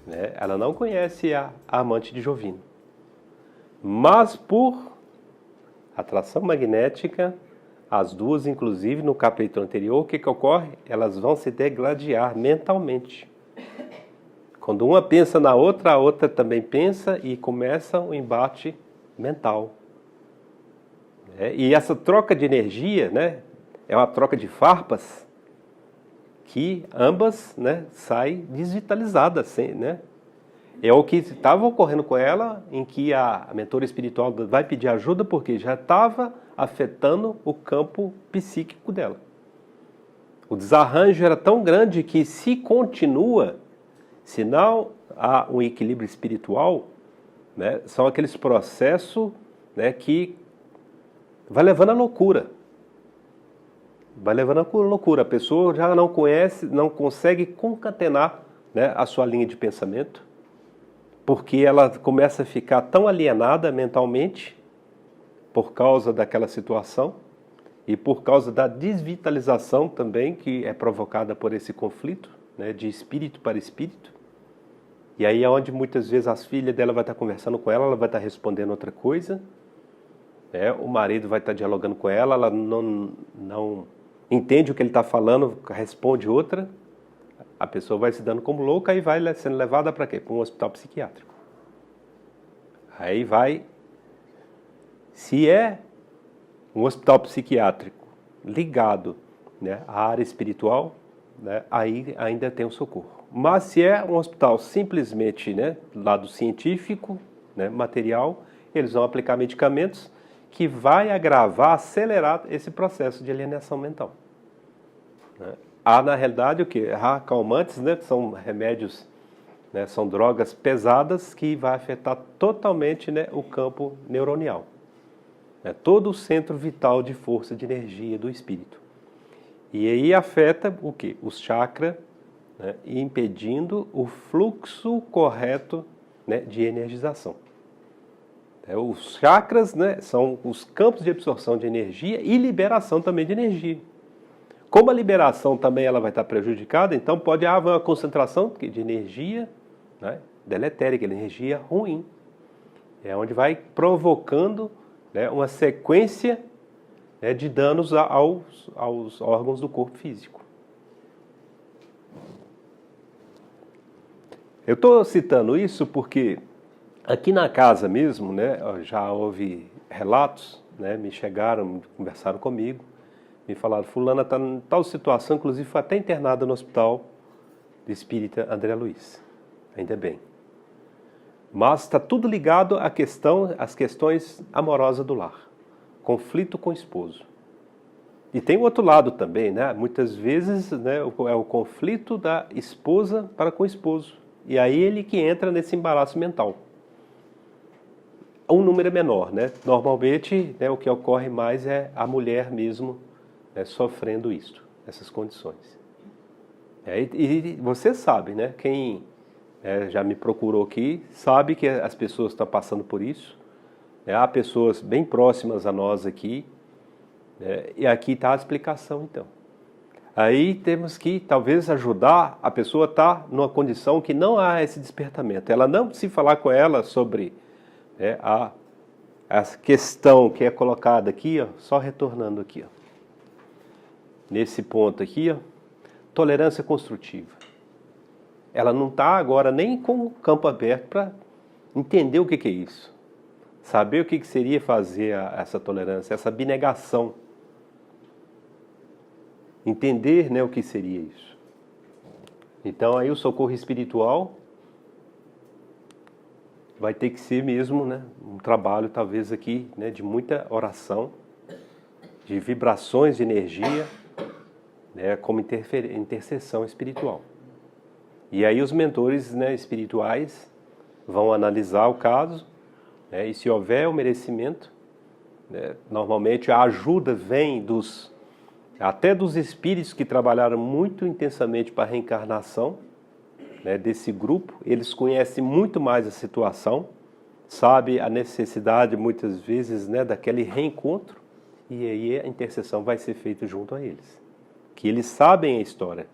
né? Ela não conhece a amante de Jovino. Mas por atração magnética, as duas, inclusive, no capítulo anterior, o que ocorre? Elas vão se degladiar mentalmente. Quando uma pensa na outra, a outra também pensa e começa um embate mental. E essa troca de energia, né, é uma troca de farpas que ambas, né, saem desvitalizadas, né? É o que estava ocorrendo com ela, em que a mentora espiritual vai pedir ajuda porque já estava afetando o campo psíquico dela. O desarranjo era tão grande que se continua, se não há um equilíbrio espiritual, né, são aqueles processos, né, que vai levando à loucura. Vai levando à loucura. A pessoa já não conhece, não consegue concatenar, né, a sua linha de pensamento, porque ela começa a ficar tão alienada mentalmente por causa daquela situação e por causa da desvitalização também que é provocada por esse conflito, né, de espírito para espírito. E aí é onde muitas vezes as filhas dela vai estar conversando com ela vai estar respondendo outra coisa, né, o marido vai estar dialogando com ela não entende o que ele está falando, responde outra. A pessoa vai se dando como louca e vai sendo levada para quê? Para um hospital psiquiátrico. Aí vai... Se é um hospital psiquiátrico ligado, né, à área espiritual, né, aí ainda tem o socorro. Mas se é um hospital simplesmente, né, lado científico, né, material, eles vão aplicar medicamentos que vai agravar, acelerar esse processo de alienação mental. Né? Há, na realidade, o que? Há calmantes, né, que são remédios, né, são drogas pesadas que vai afetar totalmente, né, o campo neuronial. Né, todo o centro vital de força, de energia do espírito. E aí afeta o que? Os chakras, né, impedindo o fluxo correto, né, de energização. Os chakras, né, são os campos de absorção de energia e liberação também de energia. Como a liberação também ela vai estar prejudicada, então pode haver uma concentração de energia, né, deletérica, energia ruim. É onde vai provocando, né, uma sequência, né, de danos aos órgãos do corpo físico. Eu estou citando isso porque aqui na casa mesmo, né, já houve relatos, né, me chegaram, conversaram comigo, me falaram, fulana está em tal situação, inclusive foi até internada no hospital de espírita André Luiz. Ainda bem. Mas está tudo ligado às questões amorosas do lar. Conflito com o esposo. E tem o outro lado também, né? Muitas vezes, né, é o conflito da esposa para com o esposo. E aí ele que entra nesse embaraço mental. Um número é menor, né? Normalmente, né, o que ocorre mais é a mulher mesmo, né, sofrendo isso, essas condições. E você sabe, né? Quem já me procurou aqui sabe que as pessoas estão passando por isso. Há pessoas bem próximas a nós aqui. E aqui está a explicação, então. Aí temos que, talvez, ajudar a pessoa a estar numa condição que não há esse despertamento. Ela não se falar com ela sobre a questão que é colocada aqui, ó, só retornando aqui, ó, nesse ponto aqui, ó, tolerância construtiva. Ela não está agora nem com o campo aberto para entender o que é isso. Saber o que seria fazer essa tolerância, essa abnegação. Entender, né, o que seria isso. Então aí o socorro espiritual vai ter que ser mesmo, né, um trabalho talvez aqui, né, de muita oração, de vibrações de energia, né, como intercessão espiritual. E aí os mentores, né, espirituais vão analisar o caso, né, e se houver o merecimento, né, normalmente a ajuda vem até dos espíritos que trabalharam muito intensamente para a reencarnação, né, desse grupo. Eles conhecem muito mais a situação, sabem a necessidade muitas vezes, né, daquele reencontro, e aí a intercessão vai ser feita junto a eles, que eles sabem a história.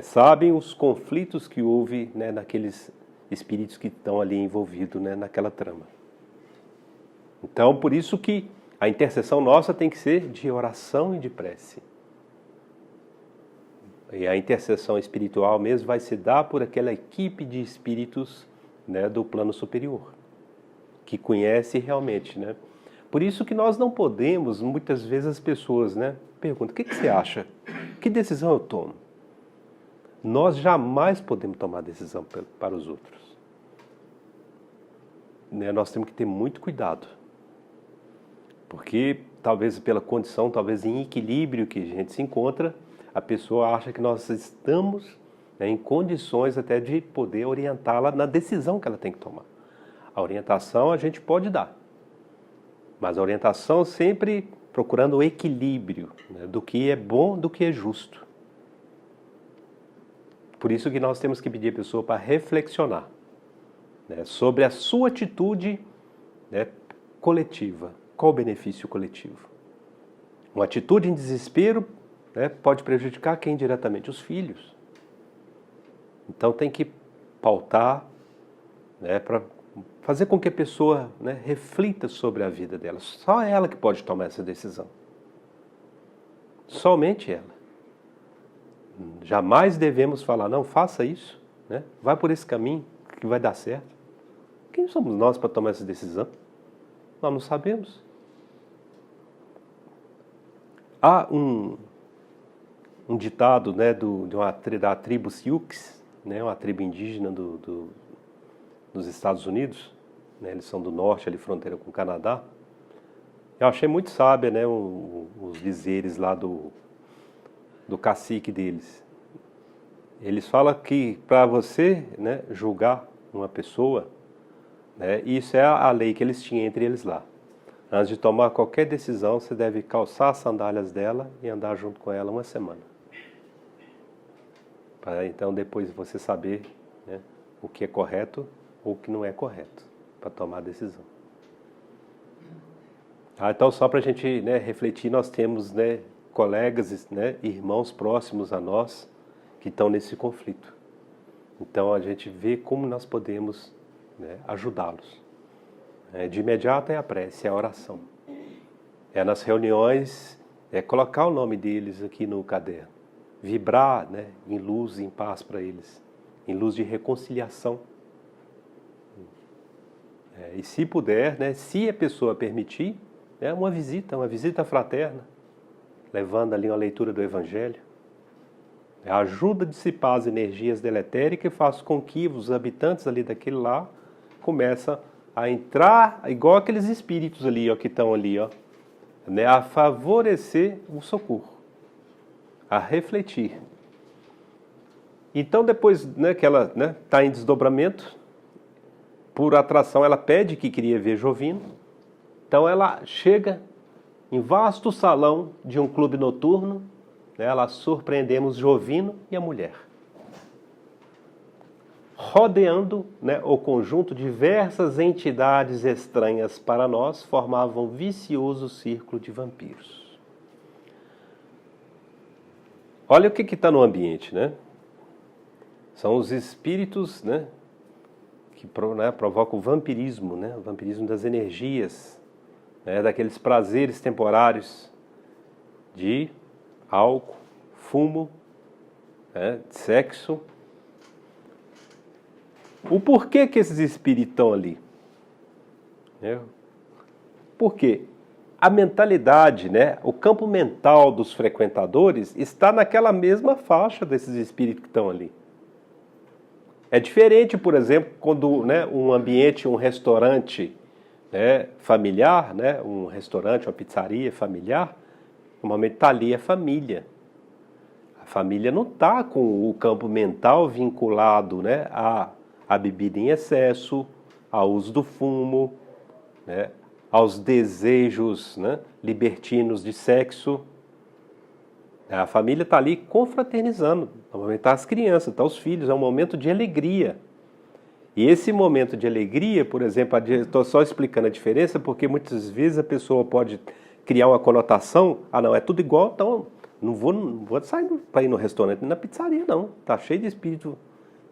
sabem os conflitos que houve, né, naqueles espíritos que estão ali envolvidos, né, naquela trama. Então, por isso que a intercessão nossa tem que ser de oração e de prece. E a intercessão espiritual mesmo vai se dar por aquela equipe de espíritos, né, do plano superior, que conhece realmente, né? Por isso que nós não podemos, muitas vezes as pessoas, né, perguntam: o que você acha? Que decisão eu tomo? Nós jamais podemos tomar decisão para os outros. Né? Nós temos que ter muito cuidado. Porque talvez pela condição, talvez em equilíbrio que a gente se encontra, a pessoa acha que nós estamos, né, em condições até de poder orientá-la na decisão que ela tem que tomar. A orientação a gente pode dar, mas a orientação sempre procurando o equilíbrio, né, do que é bom, do que é justo. Por isso que nós temos que pedir a pessoa para reflexionar, né, sobre a sua atitude, né, coletiva. Qual o benefício coletivo? Uma atitude em desespero, né, pode prejudicar quem diretamente? Os filhos. Então tem que pautar, né, para fazer com que a pessoa, né, reflita sobre a vida dela. Só ela que pode tomar essa decisão. Somente ela. Jamais devemos falar: não, faça isso, né, vai por esse caminho que vai dar certo. Quem somos nós para tomar essa decisão? Nós não sabemos. Há um ditado, né, da tribo Sioux, né, uma tribo indígena dos Estados Unidos, né, eles são do norte, ali fronteira com o Canadá. Eu achei muito sábia, né, os dizeres lá do cacique deles. Eles falam que para você, né, julgar uma pessoa, né, isso é a lei que eles tinham entre eles lá. Antes de tomar qualquer decisão, você deve calçar as sandálias dela e andar junto com ela uma semana. Para então depois você saber, né, o que é correto ou o que não é correto, para tomar a decisão. Então só para a gente, né, refletir, nós temos, né, colegas, né, irmãos próximos a nós que estão nesse conflito. Então a gente vê como nós podemos, né, ajudá-los. De imediato é a prece, é a oração. É nas reuniões, é colocar o nome deles aqui no caderno. Vibrar, né, em luz, em paz para eles. Em luz de reconciliação. E se puder, né, se a pessoa permitir, uma visita fraterna. Levando ali uma leitura do Evangelho. Ajuda a dissipar as energias deletéricas e faz com que os habitantes ali daquele lá começam a entrar, igual aqueles espíritos ali, ó, que estão ali, ó, né, a favorecer o socorro, a refletir. Então depois, né, que ela está em desdobramento, por atração ela pede que queria ver Jovino, então ela chega em vasto salão de um clube noturno, né, ela surpreendemos Jovino e a mulher. Rodeando, né, o conjunto, diversas entidades estranhas para nós formavam um vicioso círculo de vampiros. Olha o que está no ambiente, né? São os espíritos, né, que provocam o vampirismo, né, o vampirismo das energias, né, daqueles prazeres temporários de álcool, fumo, né, sexo. O porquê que esses espíritos estão ali? Por quê? A mentalidade, né, o campo mental dos frequentadores está naquela mesma faixa desses espíritos que estão ali. É diferente, por exemplo, quando, né, um ambiente, um restaurante, né, familiar, né, um restaurante, uma pizzaria familiar, normalmente está ali a família. A família não está com o campo mental vinculado, né, a bebida em excesso, ao uso do fumo, né, aos desejos, né, libertinos de sexo. A família está ali confraternizando, normalmente está as crianças, está os filhos, é um momento de alegria. E esse momento de alegria, por exemplo, estou só explicando a diferença, porque muitas vezes a pessoa pode criar uma conotação, não, é tudo igual, então Não vou sair para ir no restaurante, nem na pizzaria, não. Tá cheio de espírito,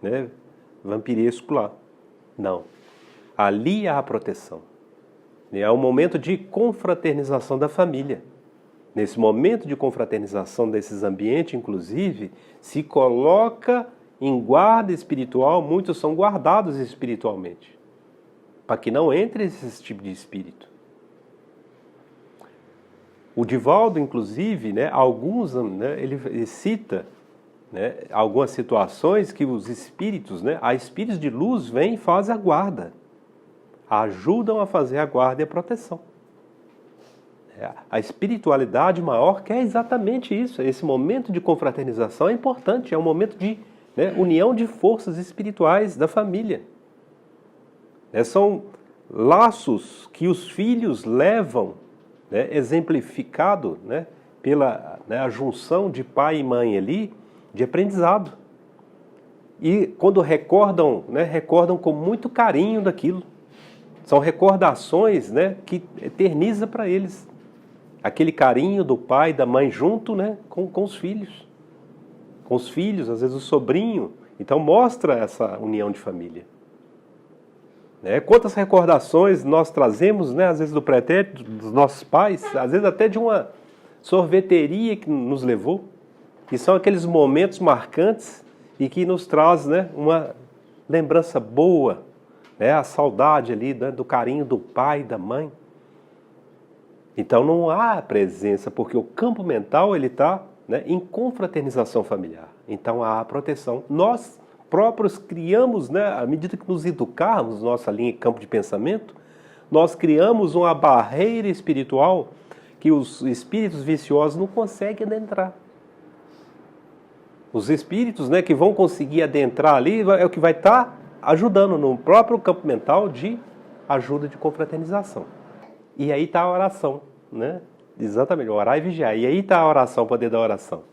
né, vampiresco lá. Não. Ali há a proteção. É um momento de confraternização da família. Nesse momento de confraternização desses ambientes, inclusive, se coloca em guarda espiritual, muitos são guardados espiritualmente, para que não entre esse tipo de espírito. O Divaldo, inclusive, né, ele cita, né, algumas situações que os espíritos, né, há espíritos de luz vêm e fazem a guarda, ajudam a fazer a guarda e a proteção. A espiritualidade maior quer exatamente isso. Esse momento de confraternização é importante, é um momento de, né, união de forças espirituais da família. São laços que os filhos levam, né, exemplificado, né, pela, né, a junção de pai e mãe ali, de aprendizado. E quando recordam, né, recordam com muito carinho daquilo. São recordações, né, que eterniza para eles aquele carinho do pai e da mãe junto, né, com os filhos. Com os filhos, às vezes o sobrinho. Então mostra essa união de família. Quantas recordações nós trazemos, né, às vezes do pretérito, dos nossos pais, às vezes até de uma sorveteria que nos levou, que são aqueles momentos marcantes e que nos traz, né, uma lembrança boa, né, a saudade ali, né, do carinho do pai e da mãe. Então não há presença, porque o campo mental ele está, né, em confraternização familiar. Então há a proteção. Nós próprios criamos, né, à medida que nos educarmos, nossa linha de campo de pensamento, nós criamos uma barreira espiritual que os espíritos viciosos não conseguem adentrar. Os espíritos, né, que vão conseguir adentrar ali é o que vai estar ajudando no próprio campo mental de ajuda de confraternização. E aí está a oração, né? Exatamente, orar e vigiar. E aí está a oração, o poder da oração.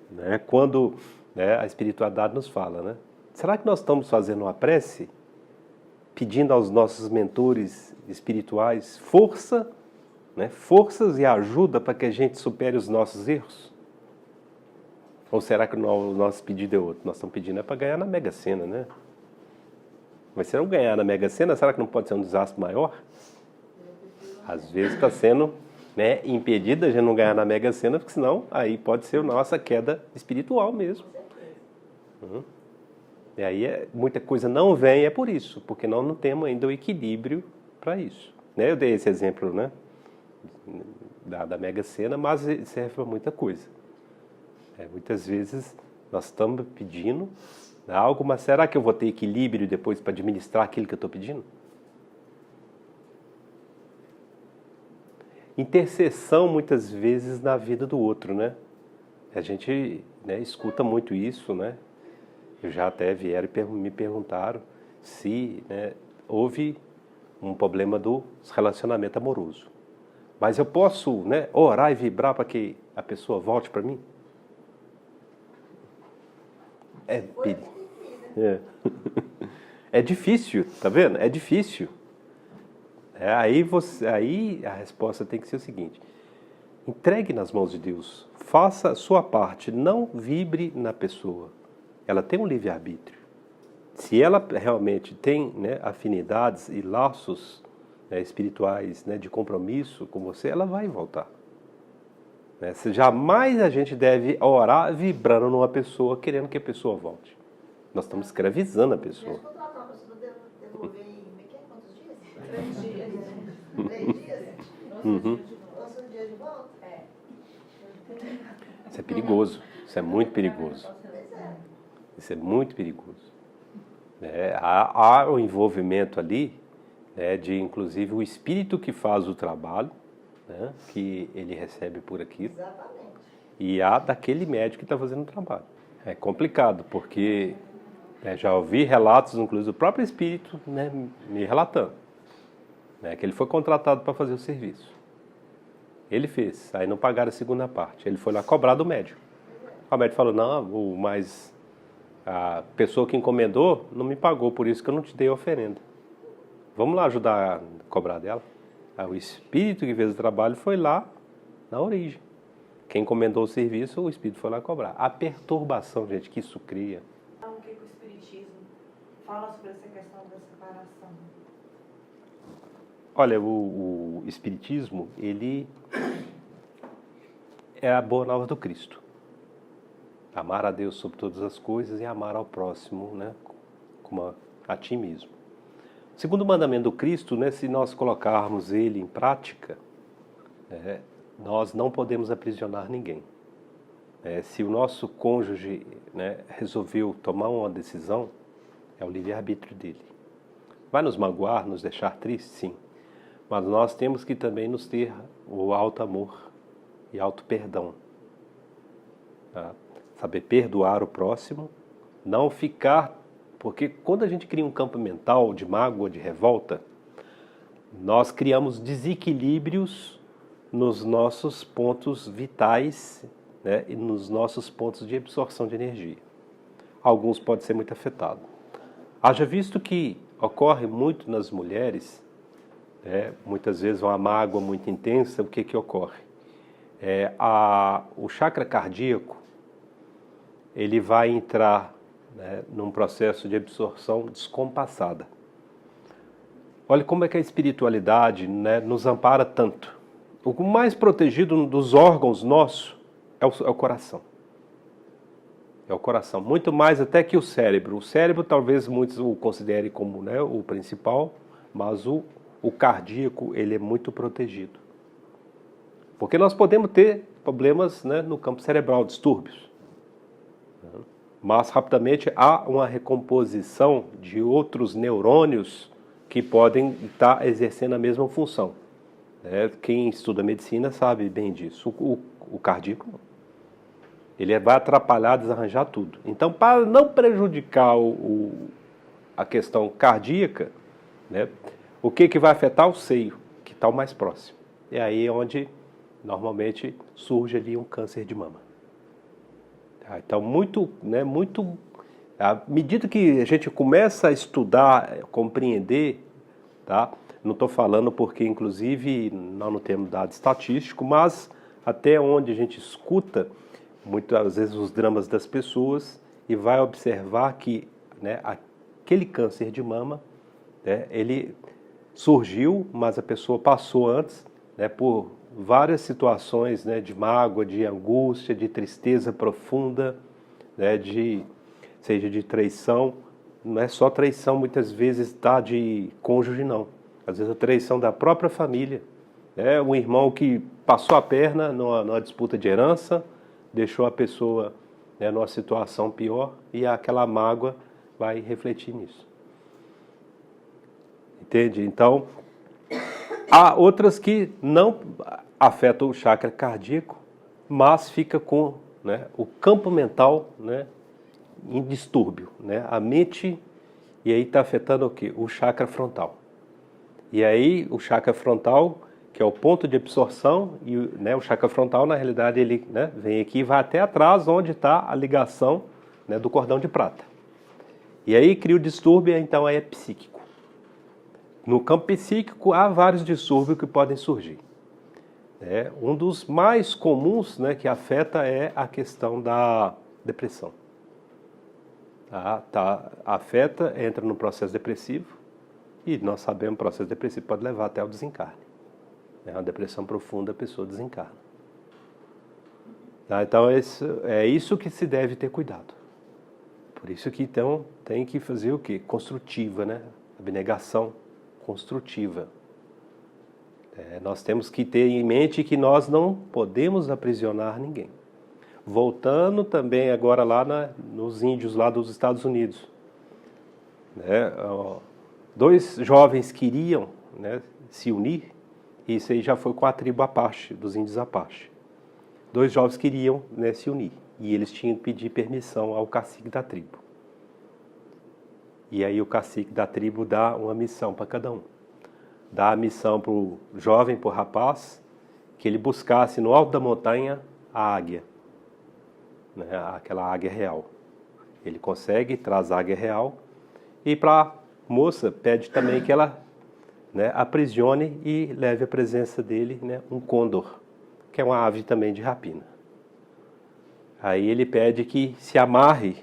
Né? Quando, né, a espiritualidade nos fala, né? Será que nós estamos fazendo uma prece, pedindo aos nossos mentores espirituais força, né, forças e ajuda para que a gente supere os nossos erros? Ou será que o nosso pedido é outro? Nós estamos pedindo para ganhar na Mega Sena, né? Mas se não ganhar na Mega Sena, será que não pode ser um desastre maior? Às vezes está sendo, né, impedido a gente não ganhar na Mega Sena, porque senão aí pode ser a nossa queda espiritual mesmo. E aí muita coisa não vem, é por isso, porque nós não temos ainda o equilíbrio para isso. Né? Eu dei esse exemplo, né, da Mega Sena, mas serve para muita coisa. Muitas vezes nós estamos pedindo algo, mas será que eu vou ter equilíbrio depois para administrar aquilo que eu estou pedindo? Intercessão muitas vezes na vida do outro, né? A gente, né, escuta muito isso, né? Eu já até vieram e me perguntaram se, né, houve um problema do relacionamento amoroso. Mas eu posso, né, orar e vibrar para que a pessoa volte para mim? É difícil, tá vendo? É difícil. Aí a resposta tem que ser o seguinte: entregue nas mãos de Deus, faça a sua parte, não vibre na pessoa. Ela tem um livre-arbítrio. Se ela realmente tem, né, afinidades e laços, né, espirituais, né, de compromisso com você, ela vai voltar. Jamais a gente deve orar vibrando numa pessoa, querendo que a pessoa volte. Nós estamos escravizando a pessoa. Três dias. Uhum. Isso é perigoso. Isso é muito perigoso. Isso é muito perigoso. Há o envolvimento ali, né, de inclusive o espírito que faz o trabalho, né, que ele recebe por aquilo. Exatamente. E há daquele médico que está fazendo o trabalho. É complicado, porque, né, já ouvi relatos, inclusive, do próprio espírito, né, me relatando, né, que ele foi contratado para fazer o serviço. Ele fez, aí não pagaram a segunda parte. Ele foi lá cobrar do médico. O médico falou: não, mas a pessoa que encomendou não me pagou, por isso que eu não te dei a oferenda. Vamos lá ajudar a cobrar dela? Aí o espírito que fez o trabalho foi lá na origem. Quem encomendou o serviço, o espírito foi lá cobrar. A perturbação, gente, que isso cria. Então, o que o Espiritismo fala sobre essa questão da separação? Olha, o espiritismo, ele é a boa nova do Cristo. Amar a Deus sobre todas as coisas e amar ao próximo, né, como a ti mesmo. O segundo mandamento do Cristo, né, se nós colocarmos ele em prática, nós não podemos aprisionar ninguém. Se o nosso cônjuge, né, resolveu tomar uma decisão, é o livre-arbítrio dele. Vai nos magoar, nos deixar tristes? Sim. Mas nós temos que também nos ter o alto amor e alto perdão. Tá? Saber perdoar o próximo, não ficar... Porque quando a gente cria um campo mental de mágoa, de revolta, nós criamos desequilíbrios nos nossos pontos vitais, né, e nos nossos pontos de absorção de energia. Alguns podem ser muito afetados. Haja visto que ocorre muito nas mulheres, muitas vezes uma mágoa muito intensa, o que ocorre? O chakra cardíaco, ele vai entrar, né, num processo de absorção descompassada. Olha como é que a espiritualidade, né, nos ampara tanto. O mais protegido dos órgãos nossos é o coração. É o coração, muito mais até que o cérebro. O cérebro talvez muitos o considerem como, né, o principal, mas o cardíaco ele é muito protegido. Porque nós podemos ter problemas, né, no campo cerebral, distúrbios. Mas rapidamente há uma recomposição de outros neurônios que podem estar exercendo a mesma função. Quem estuda medicina sabe bem disso. O cardíaco não. Ele vai atrapalhar, desarranjar tudo. Então, para não prejudicar a questão cardíaca, né, o que vai afetar? O seio, que está o mais próximo. É aí onde normalmente surge ali um câncer de mama. Então, à medida que a gente começa a estudar, compreender, tá? Não estou falando porque, inclusive, nós não temos dado estatístico, mas até onde a gente escuta, muitas vezes, os dramas das pessoas e vai observar que, né, aquele câncer de mama, né, ele surgiu, mas a pessoa passou antes, né, por várias situações, né, de mágoa, de angústia, de tristeza profunda, né, seja de traição. Não é só traição, muitas vezes, de cônjuge, não. Às vezes a traição da própria família. Um irmão que passou a perna numa disputa de herança, deixou a pessoa, né, numa situação pior e aquela mágoa vai refletir nisso. Entende? Então, há outras que não afetam o chakra cardíaco, mas fica com, né, o campo mental, né, em distúrbio. Né? A mente, e aí está afetando o quê? O chakra frontal. E aí o chakra frontal, que é o ponto de absorção, e, né, o chakra frontal, na realidade, ele, né, vem aqui e vai até atrás, onde está a ligação, né, do cordão de prata. E aí cria o distúrbio, então aí é psíquico. No campo psíquico, há vários distúrbios que podem surgir. Um dos mais comuns, né, que afeta é a questão da depressão. Afeta, entra no processo depressivo, e nós sabemos que o processo depressivo pode levar até o desencarne. Uma depressão profunda, a pessoa desencarna. Então, é isso que se deve ter cuidado. Por isso que, então, tem que fazer o quê? Construtiva, né? Abnegação construtiva. Nós temos que ter em mente que nós não podemos aprisionar ninguém. Voltando também agora lá nos índios lá dos Estados Unidos. Dois jovens queriam, né, se unir, e isso aí já foi com a tribo Apache, dos índios Apache. Dois jovens queriam, né, se unir, e eles tinham que pedir permissão ao cacique da tribo. E aí o cacique da tribo dá uma missão para cada um. Dá a missão para o jovem, para o rapaz, que ele buscasse no alto da montanha a águia, né, aquela águia real. Ele consegue, traz a águia real, e para a moça pede também que ela, né, aprisione e leve à presença dele, né, um côndor, que é uma ave também de rapina. Aí ele pede que se amarre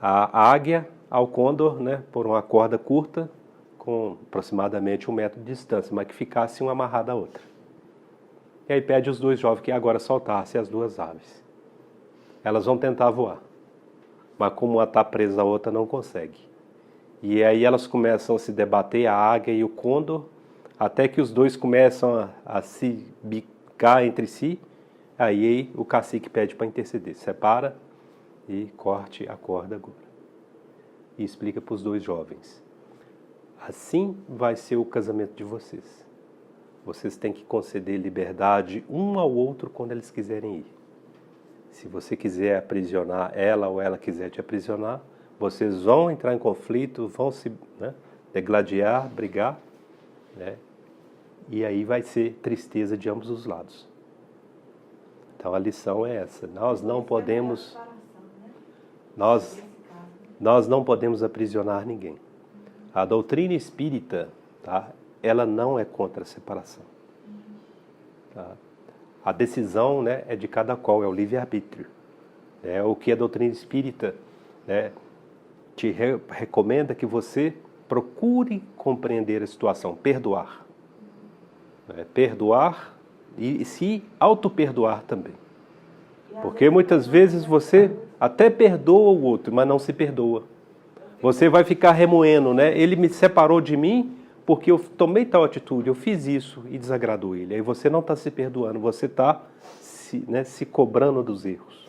a águia ao côndor, né, por uma corda curta, com aproximadamente 1 metro de distância, mas que ficasse uma amarrada à outra. E aí pede os 2 jovens que agora soltassem as 2 aves. Elas vão tentar voar, mas como uma está presa, a outra não consegue. E aí elas começam a se debater, a águia e o côndor, até que os 2 começam a se bicar entre si. Aí o cacique pede para interceder, separa e corte a corda agora. E explica para os 2 jovens: assim vai ser o casamento de vocês. Vocês têm que conceder liberdade um ao outro quando eles quiserem ir. Se você quiser aprisionar ela ou ela quiser te aprisionar, vocês vão entrar em conflito, vão se degladiar, brigar, né? E aí vai ser tristeza de ambos os lados. Então a lição é essa: nós não podemos, nós não podemos aprisionar ninguém. A doutrina espírita, tá, ela não é contra a separação. Tá? A decisão, né, é de cada qual, é o livre-arbítrio. É o que a doutrina espírita, né, te recomenda que você procure compreender a situação, perdoar. Perdoar e se auto-perdoar também. Porque muitas vezes você até perdoa o outro, mas não se perdoa. Você vai ficar remoendo, né? Ele me separou de mim porque eu tomei tal atitude, eu fiz isso e desagradou ele. Aí você não está se perdoando, você está se cobrando dos erros.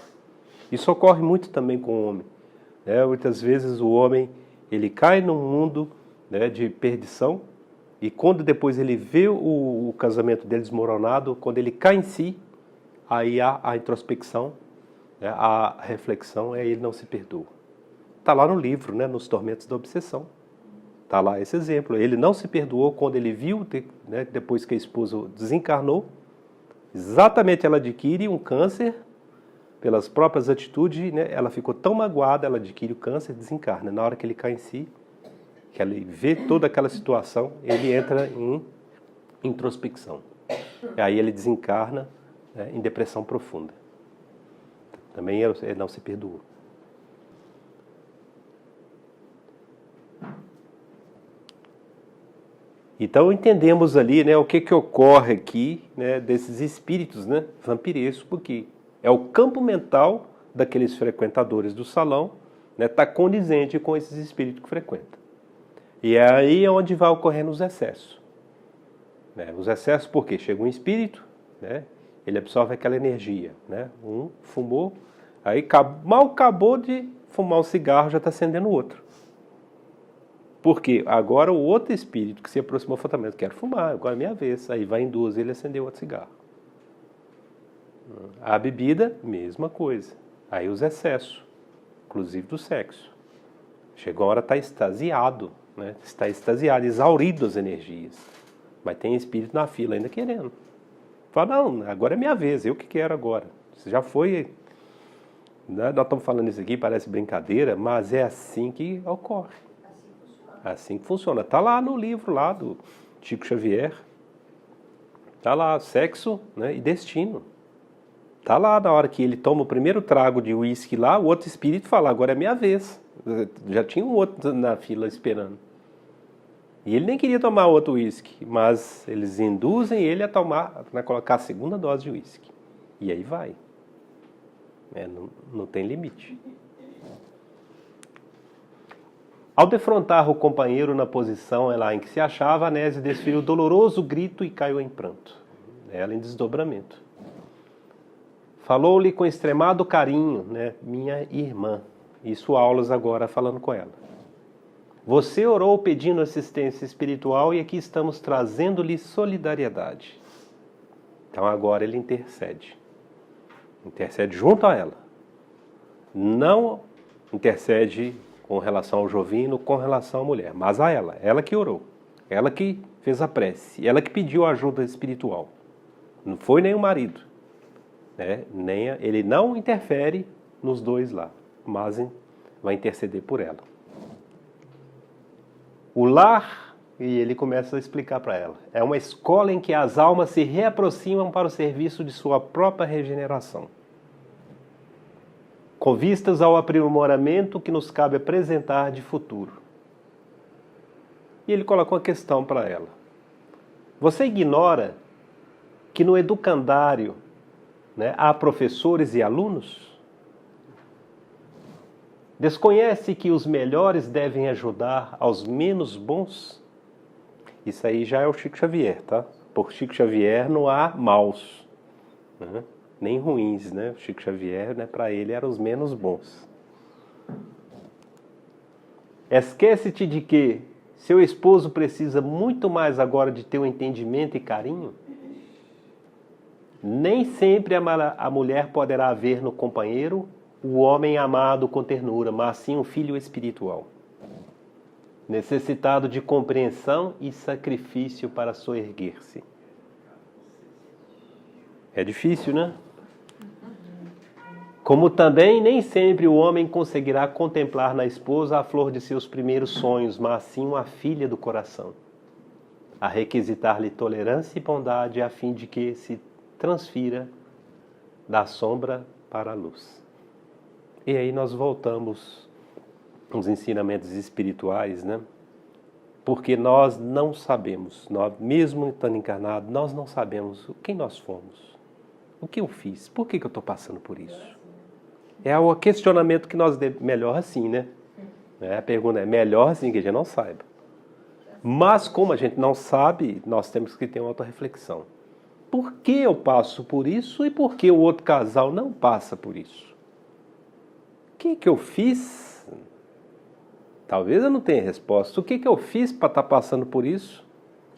Isso ocorre muito também com o homem. Né? Muitas vezes o homem ele cai num mundo, né, de perdição, e quando depois ele vê o casamento dele desmoronado, quando ele cai em si, aí há a introspecção, né, a reflexão, aí ele não se perdoa. Está lá no livro, né, nos Tormentos da Obsessão. Está lá esse exemplo. Ele não se perdoou quando ele viu, né, depois que a esposa desencarnou, exatamente ela adquire um câncer, pelas próprias atitudes, né, ela ficou tão magoada, ela adquire o câncer e desencarna. Na hora que ele cai em si, que ele vê toda aquela situação, ele entra em introspecção. E aí ele desencarna, né, em depressão profunda. Também ele não se perdoou. Então entendemos ali, né, o que ocorre aqui, né, desses espíritos, né, vampirescos, porque é o campo mental daqueles frequentadores do salão, né, tá condizente com esses espíritos que frequentam. E é aí onde vai ocorrendo os excessos. Né? Os excessos porque chega um espírito, né, ele absorve aquela energia. Né? Um fumou, aí mal acabou de fumar um cigarro, já está acendendo o outro. Porque agora o outro espírito que se aproximou falou também: quero fumar, agora é minha vez. Aí vai em 2, ele acendeu outro cigarro. A bebida, mesma coisa. Aí os excessos, inclusive do sexo. Chegou a hora de estar extasiado, né? Está extasiado, exaurido as energias. Mas tem espírito na fila ainda querendo. Fala: não, agora é minha vez, eu que quero agora. Você já foi. Nós estamos falando isso aqui, parece brincadeira, mas é assim que ocorre. Assim que funciona. Está lá no livro lá do Chico Xavier. Está lá, Sexo, né, e Destino. Está lá na hora que ele toma o primeiro trago de uísque lá, o outro espírito fala: agora é minha vez. Já tinha um outro na fila esperando. E ele nem queria tomar outro uísque, mas eles induzem ele a tomar, a colocar a segunda dose de uísque. E aí vai. Não tem limite. Ao defrontar o companheiro na posição lá em que se achava, Anésia desferiu doloroso grito e caiu em pranto. Ela em desdobramento. Falou-lhe com extremado carinho, né, minha irmã. Isso aulas agora falando com ela. Você orou pedindo assistência espiritual e aqui estamos trazendo-lhe solidariedade. Então agora ele intercede. Intercede junto a ela. Não intercede com relação ao Jovino, com relação à mulher, mas a ela. Ela que orou. Ela que fez a prece. Ela que pediu ajuda espiritual. Não foi nem o marido. Né? Ele não interfere nos 2 lá, mas vai interceder por ela. O lar, e ele começa a explicar para ela, é uma escola em que as almas se reaproximam para o serviço de sua própria regeneração. com vistas ao aprimoramento que nos cabe apresentar de futuro. E ele coloca uma questão para ela. Você ignora que no educandário, né, há professores e alunos? Desconhece que os melhores devem ajudar aos menos bons? Isso aí já é o Chico Xavier, tá? Por Chico Xavier não há maus, né? Nem ruins, né? O Chico Xavier, né, para ele, eram os menos bons. Esquece-te de que seu esposo precisa muito mais agora de teu entendimento e carinho? Nem sempre a mulher poderá ver no companheiro o homem amado com ternura, mas sim um filho espiritual, necessitado de compreensão e sacrifício para soerguer-se. É difícil, né? Como também nem sempre o homem conseguirá contemplar na esposa a flor de seus primeiros sonhos, mas sim uma filha do coração, a requisitar-lhe tolerância e bondade a fim de que se transfira da sombra para a luz. E aí nós voltamos aos ensinamentos espirituais, né? Porque nós não sabemos, nós, mesmo estando encarnados, nós não sabemos quem nós fomos, o que eu fiz, por que eu estou passando por isso. É o questionamento que nós devemos, melhor assim, né? A pergunta é, melhor assim que a gente não saiba. Mas como a gente não sabe, nós temos que ter uma autorreflexão. Por que eu passo por isso e por que o outro casal não passa por isso? O que eu fiz? Talvez eu não tenha resposta. O que eu fiz para estar passando por isso?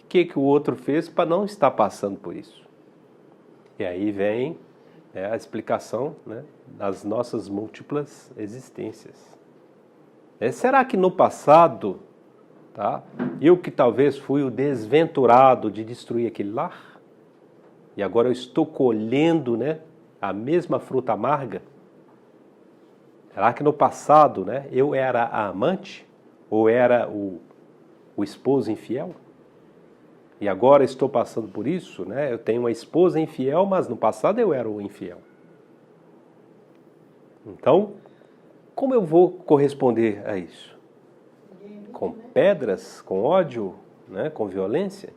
O que o outro fez para não estar passando por isso? E aí vem a explicação, né, das nossas múltiplas existências. Será que no passado, tá, eu que talvez fui o desventurado de destruir aquele lar, e agora eu estou colhendo, né, a mesma fruta amarga? Será que no passado, né, eu era a amante ou era o esposo infiel? E agora estou passando por isso, né? Eu tenho uma esposa infiel, mas no passado eu era o infiel. Então, como eu vou corresponder a isso? Com pedras, com ódio, né, com violência?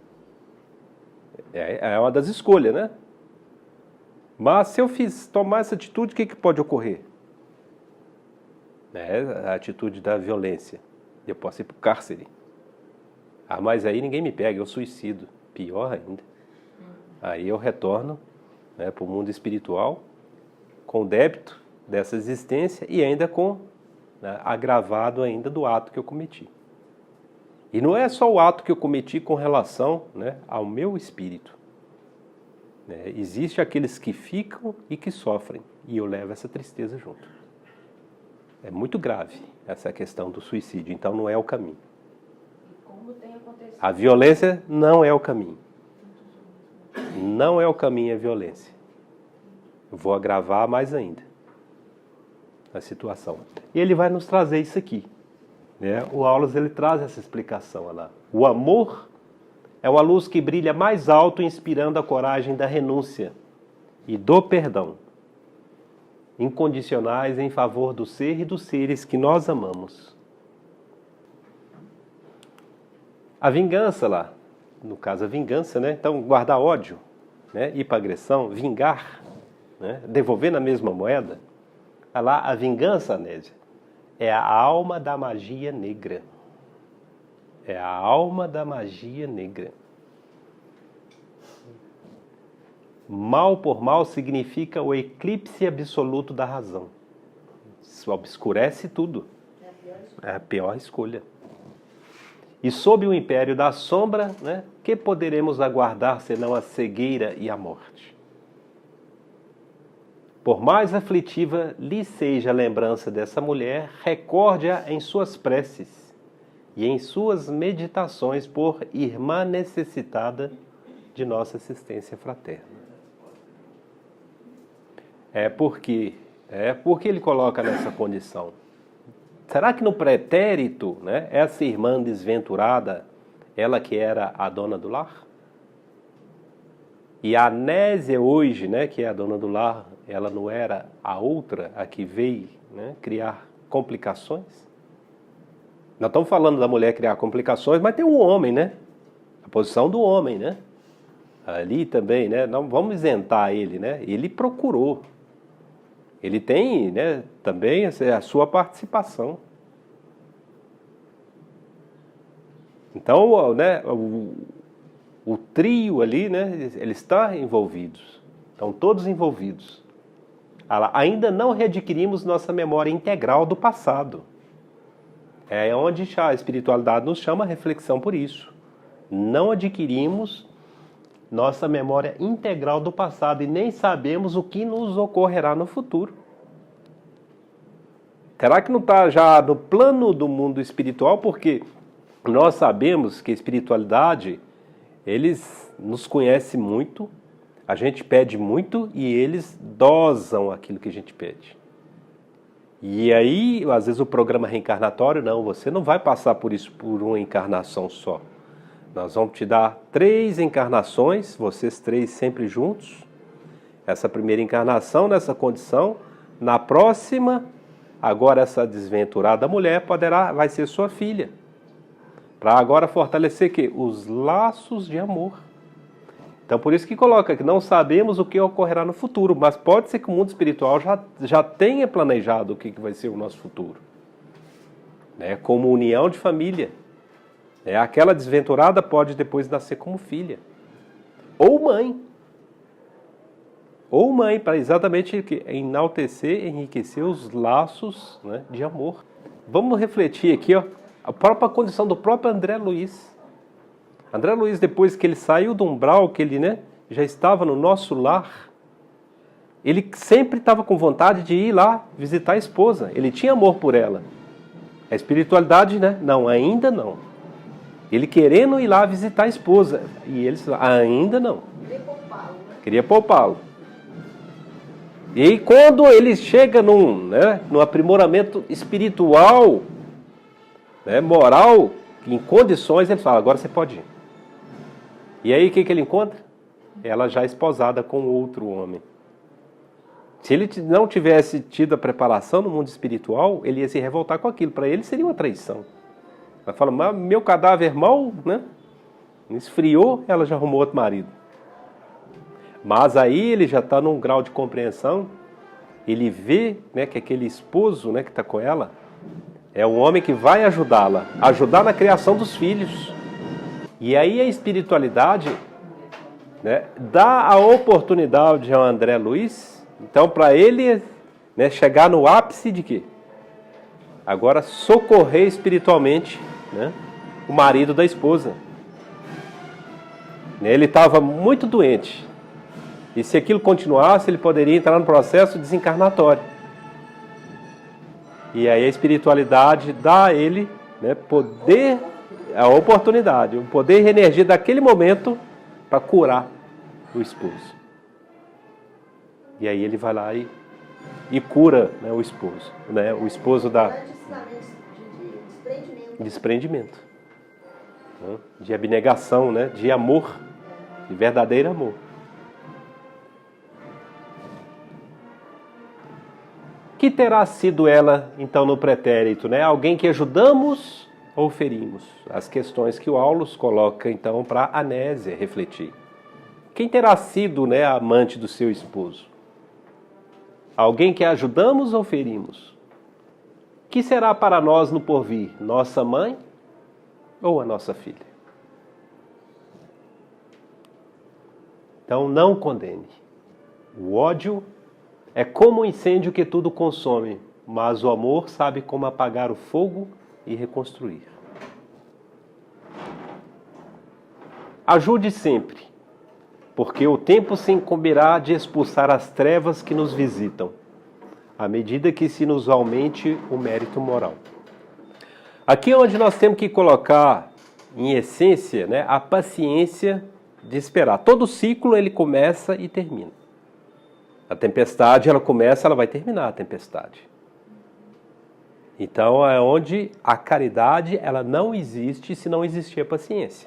É uma das escolhas, né? Mas se eu tomar essa atitude, o que pode ocorrer? A atitude da violência. Eu posso ir para o cárcere. Mas aí ninguém me pega, eu suicido. Pior ainda. Aí eu retorno, né, para o mundo espiritual com o débito dessa existência e ainda com, né, agravado ainda do ato que eu cometi. E não é só o ato que eu cometi com relação, né, ao meu espírito. Existem aqueles que ficam e que sofrem. E eu levo essa tristeza junto. É muito grave essa questão do suicídio, então não é o caminho. A violência não é o caminho. Não é o caminho a violência. Eu vou agravar mais ainda a situação. E ele vai nos trazer isso aqui, né? O Aulas, ele traz essa explicação. Olha lá. O amor é uma luz que brilha mais alto, inspirando a coragem da renúncia e do perdão, incondicionais em favor do ser e dos seres que nós amamos. A vingança lá, no caso a vingança, né? Então guardar ódio, né? Ir para agressão, vingar, né? Devolver na mesma moeda. Olha lá, a vingança, Nésia, é a alma da magia negra. É a alma da magia negra. Mal por mal significa o eclipse absoluto da razão. Isso obscurece tudo. É a pior escolha. E sob o império da sombra, né, que poderemos aguardar senão a cegueira e a morte? Por mais aflitiva lhe seja a lembrança dessa mulher, recorde-a em suas preces e em suas meditações por irmã necessitada de nossa assistência fraterna. Por que ele coloca nessa condição? Será que no pretérito, né, essa irmã desventurada, ela que era a dona do lar? E a Anésia hoje, né, que é a dona do lar, ela não era a outra, a que veio, né, criar complicações? Nós estamos falando da mulher criar complicações, mas tem o homem, né? A posição do homem, né? Ali também, né? Não vamos isentar ele, né? Ele procurou. Ele tem, né, também a sua participação. Então, né, o trio ali, né, ele está envolvidos. Estão todos envolvidos. Ainda não readquirimos nossa memória integral do passado. É onde a espiritualidade nos chama a reflexão por isso. Não adquirimos nossa memória integral do passado e nem sabemos o que nos ocorrerá no futuro. Será que não está já no plano do mundo espiritual? Porque nós sabemos que a espiritualidade, eles nos conhecem muito, a gente pede muito e eles dosam aquilo que a gente pede. E aí, às vezes o programa reencarnatório, não, você não vai passar por isso por uma encarnação só. Nós vamos te dar 3 encarnações, vocês 3 sempre juntos. Essa primeira encarnação nessa condição, na próxima, agora essa desventurada mulher vai ser sua filha. Para agora fortalecer o quê? Os laços de amor. Então por isso que coloca que não sabemos o que ocorrerá no futuro, mas pode ser que o mundo espiritual já tenha planejado o que vai ser o nosso futuro. Né? Como união de família. Aquela desventurada pode depois nascer como filha. Ou mãe. Ou mãe, para exatamente enaltecer, enriquecer os laços, né, de amor. Vamos refletir aqui, ó, a própria condição do próprio André Luiz. André Luiz, depois que ele saiu do umbral, que ele, né, já estava no nosso lar, ele sempre estava com vontade de ir lá visitar a esposa. Ele tinha amor por ela. A espiritualidade, né? Não, ainda não. Ele querendo ir lá visitar a esposa. E eles, ainda não. Queria poupá-lo. E aí, quando ele chega num aprimoramento espiritual, né, moral, em condições, ele fala, agora você pode ir. E aí, o que ele encontra? Ela já esposada com outro homem. Se ele não tivesse tido a preparação no mundo espiritual, ele ia se revoltar com aquilo. Para ele seria uma traição. Ela fala, mas meu cadáver mal, né, esfriou, ela já arrumou outro marido. Mas aí ele já está num grau de compreensão, ele vê, né, que aquele esposo, né, que está com ela é um homem que vai ajudá-la, ajudar na criação dos filhos. E aí a espiritualidade, né, dá a oportunidade ao André Luiz, então para ele, né, chegar no ápice de quê? Agora socorrer espiritualmente, né, o marido da esposa. Ele estava muito doente. E se aquilo continuasse, ele poderia entrar no processo desencarnatório. E aí a espiritualidade dá a ele, né, poder, a oportunidade, o poder e a energia daquele momento para curar o esposo. E aí ele vai lá e cura, né, o esposo. Né, o esposo da desprendimento, né, de abnegação, né, de amor, de verdadeiro amor. Que terá sido ela, então, no pretérito, né? Alguém que ajudamos ou ferimos? As questões que o Aulus coloca, então, para a Anésia refletir. Quem terá sido, né, a amante do seu esposo? Alguém que ajudamos ou ferimos? Que será para nós no porvir? Nossa mãe ou a nossa filha? Então, não condene. O ódio é como um incêndio que tudo consome, mas o amor sabe como apagar o fogo e reconstruir. Ajude sempre, porque o tempo se incumbirá de expulsar as trevas que nos visitam, à medida que se nos aumente o mérito moral. Aqui é onde nós temos que colocar, em essência, né, a paciência de esperar. Todo ciclo ele começa e termina. A tempestade, ela começa, ela vai terminar a tempestade. Então, é onde a caridade, ela não existe se não existir a paciência.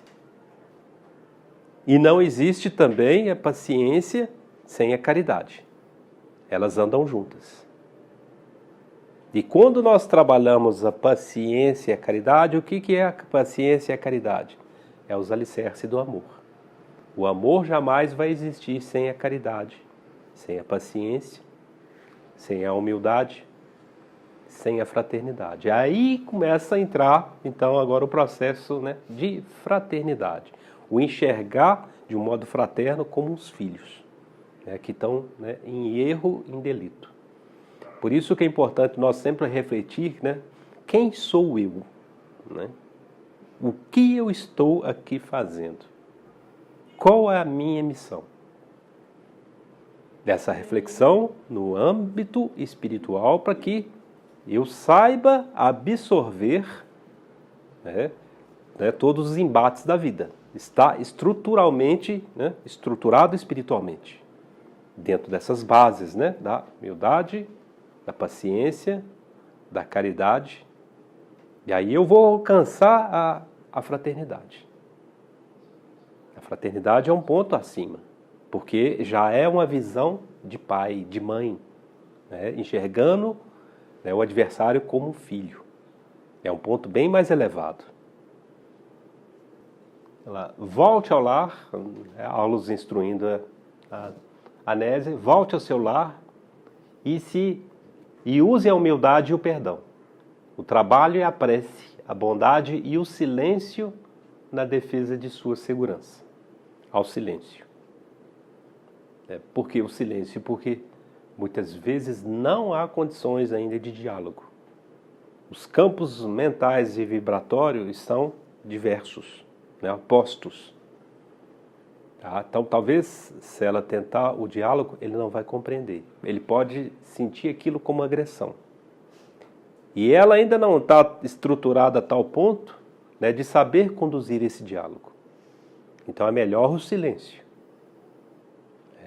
E não existe também a paciência sem a caridade. Elas andam juntas. E quando nós trabalhamos a paciência e a caridade, o que é a paciência e a caridade? É os alicerces do amor. O amor jamais vai existir sem a caridade, sem a paciência, sem a humildade, sem a fraternidade. Aí começa a entrar, então, agora o processo, né, de fraternidade. O enxergar de um modo fraterno como os filhos, né, que estão, né, em erro, em delito. Por isso que é importante nós sempre refletir, né, quem sou eu? Né? O que eu estou aqui fazendo? Qual é a minha missão? Dessa reflexão no âmbito espiritual para que eu saiba absorver, né, todos os embates da vida. Está estruturalmente, né, estruturado espiritualmente. Dentro dessas bases, né, da humildade, da paciência, da caridade. E aí eu vou alcançar a fraternidade. A fraternidade é um ponto acima, porque já é uma visão de pai, de mãe, né, enxergando, né, o adversário como um filho. É um ponto bem mais elevado. Volte ao lar, aulas instruindo a Anésia, volte ao seu lar e use a humildade e o perdão. O trabalho e a prece, a bondade e o silêncio na defesa de sua segurança. Ao silêncio. Por que o silêncio? Porque muitas vezes não há condições ainda de diálogo. Os campos mentais e vibratórios são diversos, né, opostos. Tá? Então, talvez, se ela tentar o diálogo, ele não vai compreender. Ele pode sentir aquilo como agressão. E ela ainda não está estruturada a tal ponto, né, de saber conduzir esse diálogo. Então, é melhor o silêncio.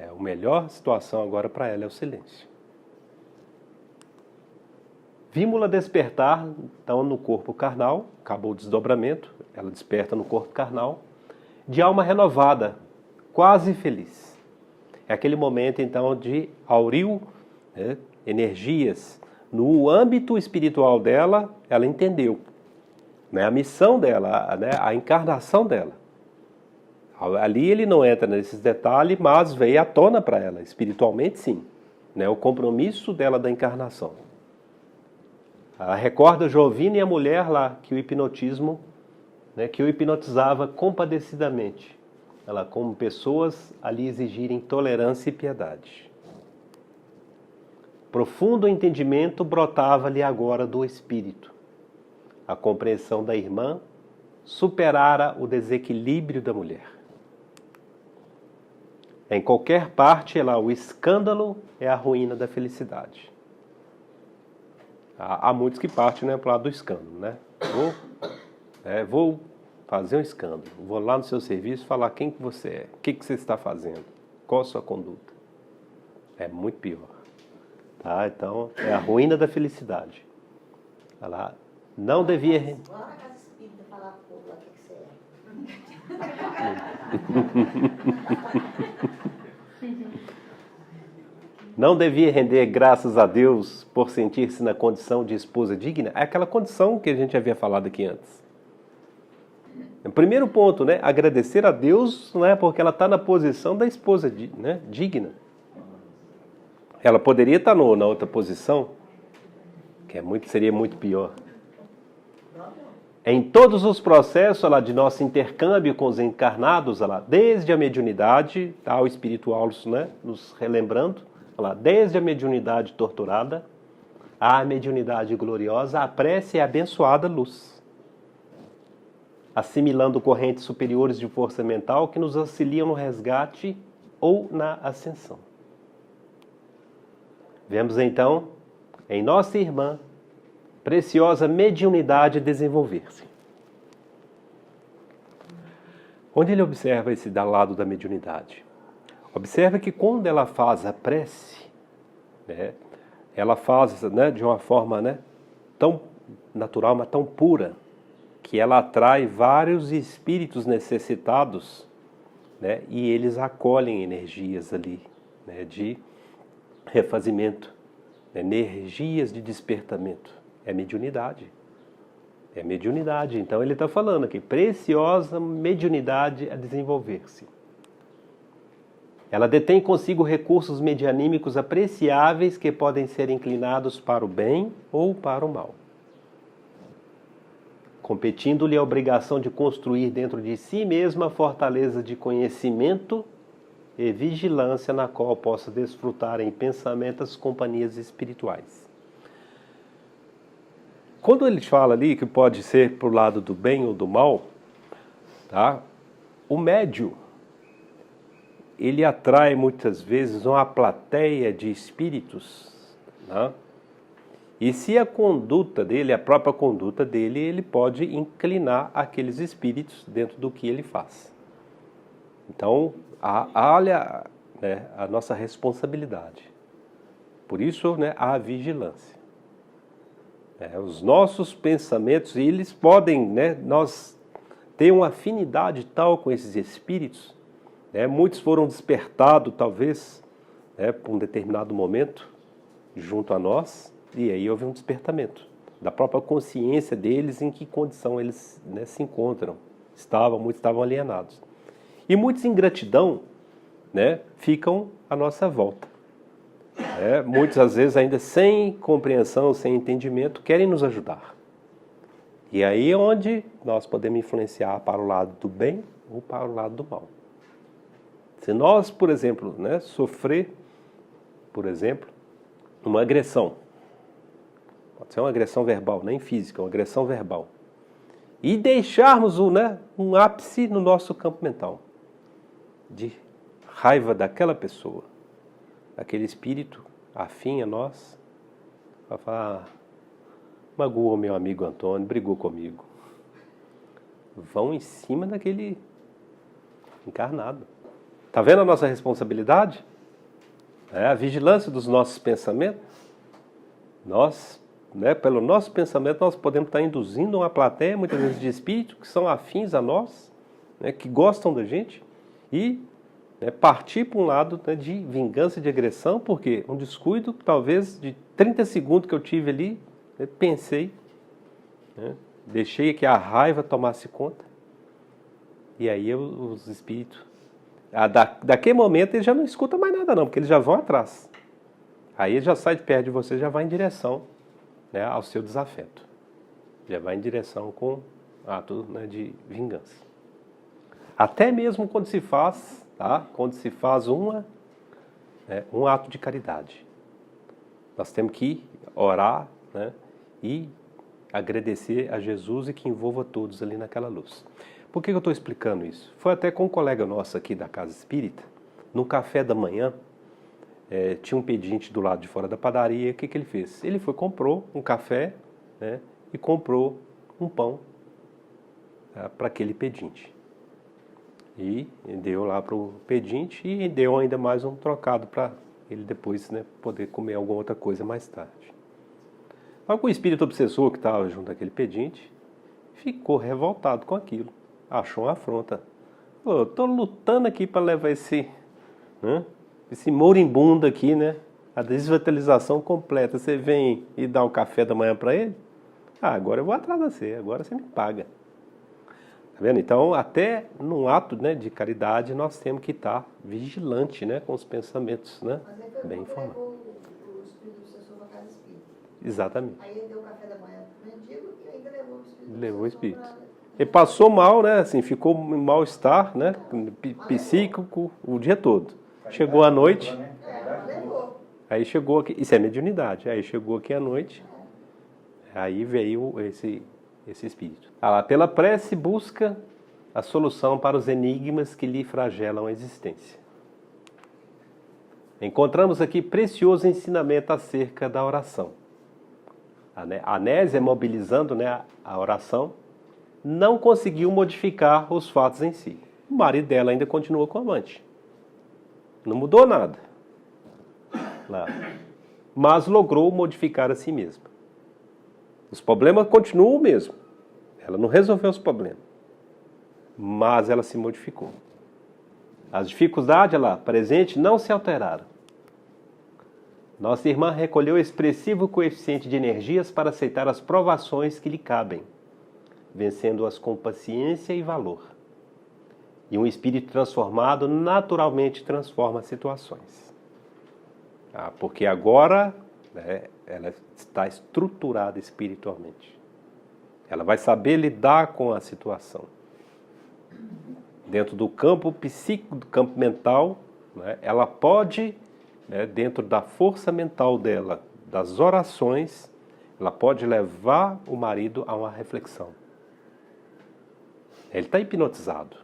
A melhor situação agora para ela é o silêncio. Vimos-la despertar, então, no corpo carnal, acabou o desdobramento, ela desperta no corpo carnal, de alma renovada, quase feliz. É aquele momento, então, de auril, né, energias. No âmbito espiritual dela, ela entendeu, né, a missão dela, né, a encarnação dela. Ali ele não entra nesses detalhes, mas veio à tona para ela, espiritualmente sim, né, o compromisso dela da encarnação. Ela recorda Jovina e a mulher lá, que o hipnotismo, né, que o hipnotizava compadecidamente. Ela, como pessoas ali exigirem tolerância e piedade. Profundo entendimento brotava-lhe agora do espírito. A compreensão da irmã superara o desequilíbrio da mulher. Em qualquer parte, o escândalo é a ruína da felicidade. Há muitos que partem, né, para o lado do escândalo, né? Vou fazer um escândalo, vou lá no seu serviço falar quem que você é, o que você está fazendo, qual a sua conduta. É muito pior. Tá? Então, é a ruína da felicidade. Ela não devia... Vamos lá na casa espírita falar pro povo lá o que você é. Não devia render graças a Deus por sentir-se na condição de esposa digna? É aquela condição que a gente havia falado aqui antes. O primeiro ponto, né? Agradecer a Deus, né, porque ela está na posição da esposa, né, digna. Ela poderia estar na outra posição, que seria muito pior. Em todos os processos de nosso intercâmbio com os encarnados, desde a mediunidade, o espiritual, né, nos relembrando, desde a mediunidade torturada, à mediunidade gloriosa, a prece é a abençoada luz, assimilando correntes superiores de força mental que nos auxiliam no resgate ou na ascensão. Vemos então, em nossa irmã, preciosa mediunidade desenvolver-se. Onde ele observa esse lado da mediunidade? Observa que quando ela faz a prece, né, ela faz, né, de uma forma, né, tão natural, mas tão pura, que ela atrai vários espíritos necessitados né, e eles acolhem energias ali, né, de refazimento, né, energias de despertamento. É mediunidade. É mediunidade. Então ele está falando aqui, preciosa mediunidade a desenvolver-se. Ela detém consigo recursos medianímicos apreciáveis que podem ser inclinados para o bem ou para o mal, competindo-lhe a obrigação de construir dentro de si mesma fortaleza de conhecimento e vigilância na qual possa desfrutar em pensamento as companhias espirituais. Quando ele fala ali que pode ser para o lado do bem ou do mal, tá? O médium, ele atrai muitas vezes uma plateia de espíritos, né? E se a conduta dele, a própria conduta dele, ele pode inclinar aqueles espíritos dentro do que ele faz. Então, olha, né, a nossa responsabilidade. Por isso, né, a vigilância. Os nossos pensamentos, eles podem, né, nós ter uma afinidade tal com esses espíritos, né, muitos foram despertados, talvez, né, por um determinado momento, junto a nós, e aí houve um despertamento da própria consciência deles, em que condição eles, né, se encontram. Muitos estavam alienados. E muitos em gratidão, né, ficam à nossa volta. Muitos, às vezes, ainda sem compreensão, sem entendimento, querem nos ajudar. E aí é onde nós podemos influenciar para o lado do bem ou para o lado do mal. Se nós, por exemplo, né, sofrer, por exemplo, uma agressão, pode ser uma agressão verbal, nem física, uma agressão verbal, e deixarmos um ápice no nosso campo mental, de raiva daquela pessoa, aquele espírito afim a nós, vai falar, magoou meu amigo Antônio, brigou comigo. Vão em cima daquele encarnado. Está vendo a nossa responsabilidade? A vigilância dos nossos pensamentos. Nós, né, pelo nosso pensamento, nós podemos estar induzindo uma plateia, muitas vezes, de espíritos que são afins a nós, né, que gostam da gente, e partir para um lado, né, de vingança, de agressão, porque um descuido, talvez, de 30 segundos que eu tive ali, pensei, né, deixei que a raiva tomasse conta, e aí os espíritos, daquele momento eles já não escutam mais nada não, porque eles já vão atrás. Aí ele já sai de perto de você, já vai em direção, né, ao seu desafeto. Já vai em direção com ato, né, de vingança. Até mesmo quando se faz, tá? Quando se faz um ato de caridade. Nós temos que orar, né, e agradecer a Jesus e que envolva todos ali naquela luz. Por que eu estou explicando isso? Foi até com um colega nosso aqui da Casa Espírita, no café da manhã, tinha um pedinte do lado de fora da padaria. O que ele fez? Ele comprou um café, né, e comprou um pão para aquele pedinte. E deu lá para o pedinte e deu ainda mais um trocado para ele depois, né, poder comer alguma outra coisa mais tarde. Mas o espírito obsessor que estava junto àquele pedinte ficou revoltado com aquilo. Achou uma afronta. Falou, eu estou lutando aqui para levar esse moribundo aqui, né, a desvitalização completa. Você vem e dá o café da manhã para ele? Agora eu vou atrás de você, agora você me paga. Tá vendo? Então, até num ato, né, de caridade, nós temos que estar vigilante, né, com os pensamentos, né, bem informados. O espírito obsessor para Casa Espírita. Exatamente. Aí ele deu o café da manhã para o mendigo e ainda levou o espírito. Levou o espírito. Ele passou mal, né, assim, ficou em mal-estar, né, psíquico o dia todo. Chegou à noite. Aí chegou aqui, isso é mediunidade. Aí chegou aqui à noite. Aí veio esse espírito. Pela prece busca a solução para os enigmas que lhe flagelam a existência. Encontramos aqui precioso ensinamento acerca da oração. A Anésia, mobilizando, né, a oração, não conseguiu modificar os fatos em si. O marido dela ainda continuou com o amante. Não mudou nada. Mas logrou modificar a si mesma. Os problemas continuam o mesmo. Ela não resolveu os problemas. Mas ela se modificou. As dificuldades lá presentes não se alteraram. Nossa irmã recolheu expressivo coeficiente de energias para aceitar as provações que lhe cabem, vencendo-as com paciência e valor. E um espírito transformado naturalmente transforma situações. Porque agora, né, ela está estruturada espiritualmente. Ela vai saber lidar com a situação. Dentro do campo psíquico, do campo mental, né, ela pode, né, dentro da força mental dela, das orações, ela pode levar o marido a uma reflexão. Ele está hipnotizado.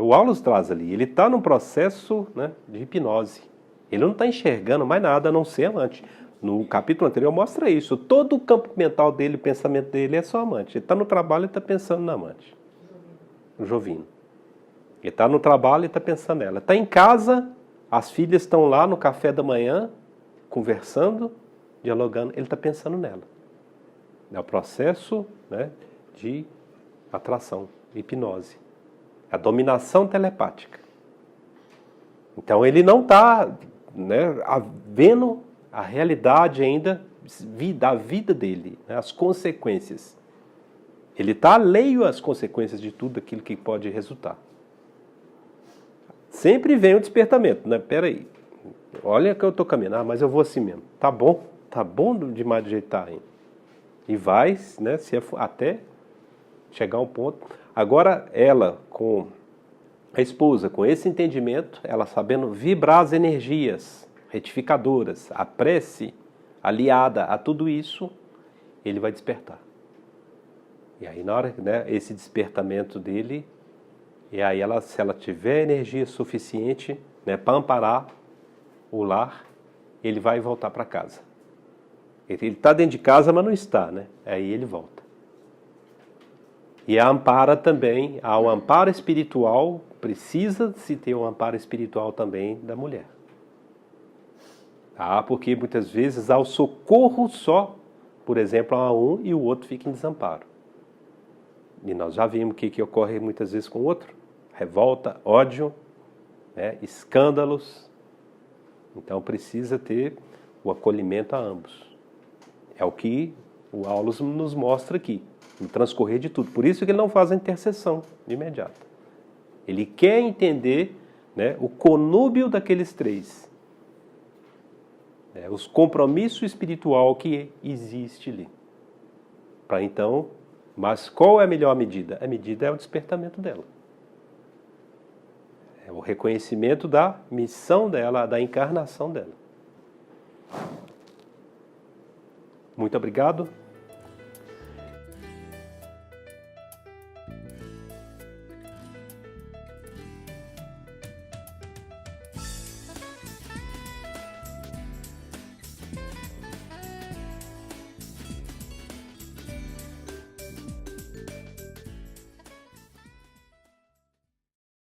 O Aulus traz ali, ele está num processo, né, de hipnose. Ele não está enxergando mais nada a não ser amante. No capítulo anterior mostra isso. Todo o campo mental dele, o pensamento dele é só amante. Ele está no trabalho e está pensando na amante. No Jovino. Ele está no trabalho e está pensando nela. Está em casa, as filhas estão lá no café da manhã, conversando, dialogando. Ele está pensando nela. É o processo, né, de atração, hipnose. A dominação telepática. Então ele não está, né, vendo a realidade ainda da vida dele, né, as consequências. Ele está alheio às consequências de tudo aquilo que pode resultar. Sempre vem o despertamento, né? Peraí, olha que eu estou caminhando, mas eu vou assim mesmo. Tá bom demais do jeito que está ainda. E vai, né, até chegar a um ponto. Agora ela, com a esposa, com esse entendimento, ela sabendo vibrar as energias retificadoras, a prece aliada a tudo isso, ele vai despertar. E aí na hora, né, esse despertamento dele, e aí se ela tiver energia suficiente, né, para amparar o lar, ele vai voltar para casa. Ele está dentro de casa, mas não está, né? Aí ele volta. E a ampara também, ao amparo espiritual, precisa-se ter um amparo espiritual também da mulher. Porque muitas vezes há o socorro só, por exemplo, a um e o outro fica em desamparo. E nós já vimos o que ocorre muitas vezes com o outro. Revolta, ódio, né, escândalos. Então precisa ter o acolhimento a ambos. É o que o Aulus nos mostra aqui, no transcorrer de tudo. Por isso que ele não faz a intercessão de imediato. Ele quer entender, né, o conúbio daqueles três. Os compromissos espiritual que existe ali. Para então, mas qual é a melhor medida? A medida é o despertamento dela. É o reconhecimento da missão dela, da encarnação dela. Muito obrigado.